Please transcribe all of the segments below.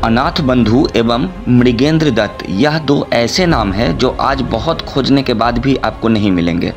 अनाथ बंधु एवं मृगेंद्र दत्त, यह दो ऐसे नाम हैं जो आज बहुत खोजने के बाद भी आपको नहीं मिलेंगे।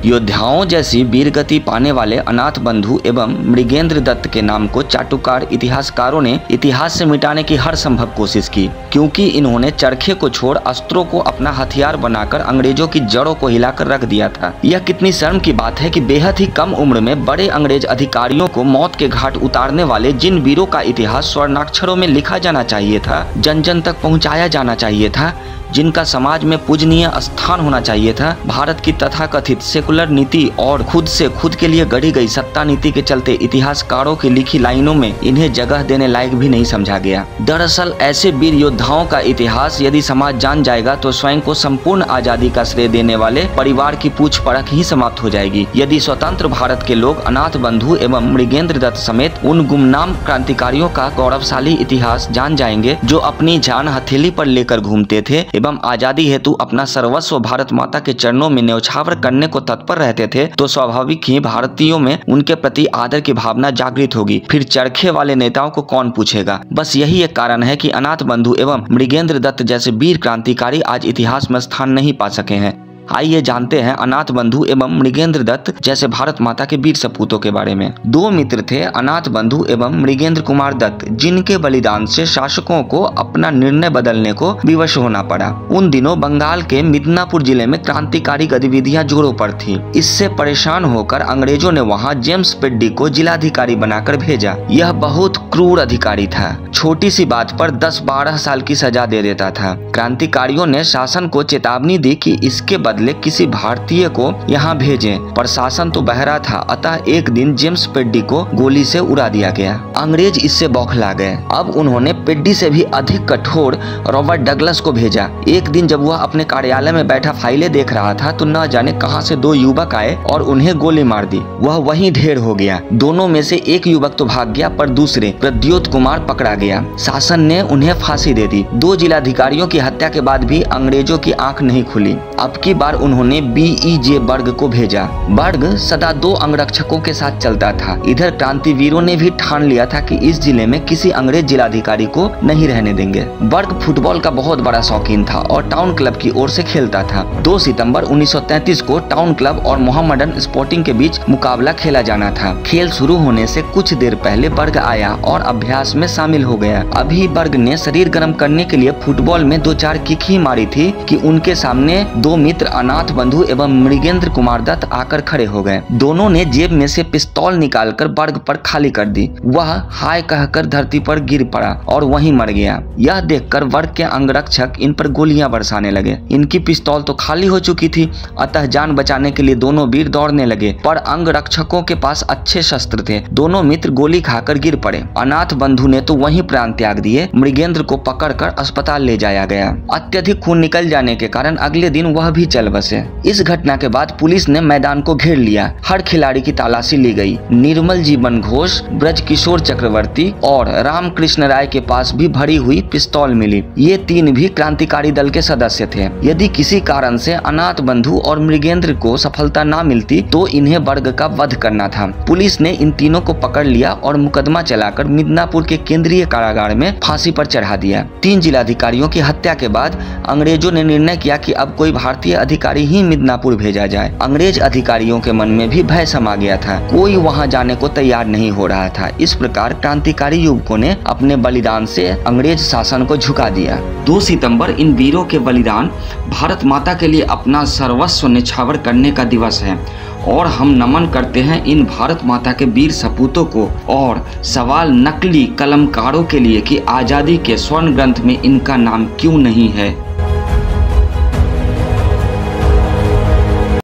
योद्धाओं जैसी वीरगति पाने वाले अनाथ बंधु एवं मृगेंद्र दत्त के नाम को चाटुकार इतिहासकारों ने इतिहास से मिटाने की हर संभव कोशिश की, क्योंकि इन्होंने चरखे को छोड़ अस्त्रों को अपना हथियार बनाकर अंग्रेजों की जड़ों को हिलाकर रख दिया था। यह कितनी शर्म की बात है कि बेहद ही कम उम्र में बड़े अंग्रेज अधिकारियों को मौत के घाट उतारने वाले जिन वीरों का इतिहास स्वर्णाक्षरों में लिखा जाना चाहिए था, जन जन तक पहुँचाया जाना चाहिए था, जिनका समाज में पूजनीय स्थान होना चाहिए था, भारत की तथाकथित सेकुलर नीति और खुद से खुद के लिए गढ़ी गई सत्ता नीति के चलते इतिहासकारों की लिखी लाइनों में इन्हें जगह देने लायक भी नहीं समझा गया। दरअसल ऐसे वीर योद्धाओं का इतिहास यदि समाज जान जाएगा तो स्वयं को संपूर्ण आजादी का श्रेय देने वाले परिवार की पूछ परख ही समाप्त हो जाएगी। यदि स्वतंत्र भारत के लोग अनाथ बंधु एवं मृगेंद्र दत्त समेत उन गुमनाम क्रांतिकारियों का गौरवशाली इतिहास जान जाएंगे जो अपनी जान हथेली पर लेकर घूमते थे एवं आजादी हेतु अपना सर्वस्व भारत माता के चरणों में न्यौछावर करने को तत्पर रहते थे, तो स्वाभाविक ही भारतीयों में उनके प्रति आदर की भावना जागृत होगी। फिर चरखे वाले नेताओं को कौन पूछेगा। बस यही एक कारण है कि अनाथ बंधु एवं मृगेंद्र दत्त जैसे वीर क्रांतिकारी आज इतिहास में स्थान नहीं पा सके हैं। आइए जानते हैं अनाथ बंधु एवं मृगेंद्र दत्त जैसे भारत माता के वीर सपूतों के बारे में। दो मित्र थे अनाथ बंधु एवं मृगेंद्र कुमार दत्त, जिनके बलिदान से शासकों को अपना निर्णय बदलने को विवश होना पड़ा। उन दिनों बंगाल के मिदनापुर जिले में क्रांतिकारी गतिविधियां जोरों पर थी। इससे परेशान होकर अंग्रेजों ने वहां जेम्स पेड्डी को जिलाधिकारी बनाकर भेजा। यह बहुत क्रूर अधिकारी था, छोटी सी बात पर 10-12 साल की सजा दे देता था। क्रांतिकारियों ने शासन को चेतावनी दी कि इसके बदले किसी भारतीय को यहाँ भेजें, पर शासन तो बहरा था, अतः एक दिन जेम्स पेड्डी को गोली से उड़ा दिया गया। अंग्रेज इससे बौखला गए। अब उन्होंने पेड्डी से भी अधिक कठोर रॉबर्ट डगलस को भेजा। एक दिन जब वह अपने कार्यालय में बैठा फाइलें देख रहा था तो न जाने कहां से दो युवक आए और उन्हें गोली मार दी। वह वहीं ढेर हो गया। दोनों में से एक युवक तो भाग गया, पर दूसरे प्रद्योत कुमार पकड़ा गया। शासन ने उन्हें फांसी दे दी। 2 जिलाधिकारियों की हत्या के बाद भी अंग्रेजों की आंख नहीं खुली। अब की बार उन्होंने BEJ बर्ग को भेजा। बर्ग सदा 2 अंगरक्षकों के साथ चलता था। इधर क्रांतिवीरों ने भी ठान लिया था कि इस जिले में किसी अंग्रेज जिलाधिकारी को नहीं रहने देंगे। बर्ग फुटबॉल का बहुत बड़ा शौकीन था और टाउन क्लब की ओर से खेलता था। 2 सितंबर 1933 को टाउन क्लब और मोहम्मडन स्पोर्टिंग के बीच मुकाबला खेला जाना था। खेल शुरू होने से कुछ देर पहले बर्ग आया और अभ्यास में शामिल हो गया। अभी बर्ग ने शरीर गर्म करने के लिए फुटबॉल में 2-4 किक ही मारी थी कि उनके सामने 2 मित्र अनाथ बंधु एवं मृगेंद्र कुमार दत्त आकर खड़े हो गए। दोनों ने जेब में से पिस्तौल निकालकर बर्ग पर खाली कर दी। वह हाय कहकर धरती पर गिर पड़ा और वहीं मर गया। यह देखकर बर्ग के अंगरक्षक इन पर गोलियां बरसाने लगे। इनकी पिस्तौल तो खाली हो चुकी थी, अतः जान बचाने के लिए दोनों वीर दौड़ने लगे, पर अंगरक्षकों के पास अच्छे शस्त्र थे। दोनों मित्र गोली खाकर गिर पड़े। अनाथ बंधु ने तो वहीं प्राण त्याग दिए। मृगेंद्र को पकड़कर अस्पताल ले जाया गया। अत्यधिक खून निकल जाने के कारण अगले दिन वह भी चल बसे। इस घटना के बाद पुलिस ने मैदान को घेर लिया। हर खिलाड़ी की तलाशी ली गई। निर्मल जीवन घोष, ब्रज किशोर चक्रवर्ती और रामकृष्ण राय के पास भी भरी हुई पिस्तौल मिली। ये 3 भी क्रांतिकारी दल के सदस्य थे। यदि किसी कारण से अनाथ बंधु और मृगेंद्र को सफलता न मिलती तो इन्हें बर्ग का वध करना था। पुलिस ने इन तीनों को पकड़ लिया और मुकदमा चलाकर मिदनापुर के केंद्रीय कारागार में फांसी पर चढ़ा दिया। 3 जिलाधिकारियों की हत्या के बाद अंग्रेजों ने निर्णय किया कि अब कोई भारतीय अधिकारी ही मिदनापुर भेजा जाए। अंग्रेज अधिकारियों के मन में भी भय समा गया था। कोई वहां जाने को तैयार नहीं हो रहा था। इस प्रकार क्रांतिकारी युवकों ने अपने बलिदान से अंग्रेज शासन को झुका दिया। 2 सितंबर इन वीरों के बलिदान भारत माता के लिए अपना सर्वस्व न्यौछावर करने का दिवस है और हम नमन करते हैं इन भारत माता के वीर सपूतों को। और सवाल नकली कलमकारों के लिए कि आजादी के स्वर्ण ग्रंथ में इनका नाम क्यों नहीं है।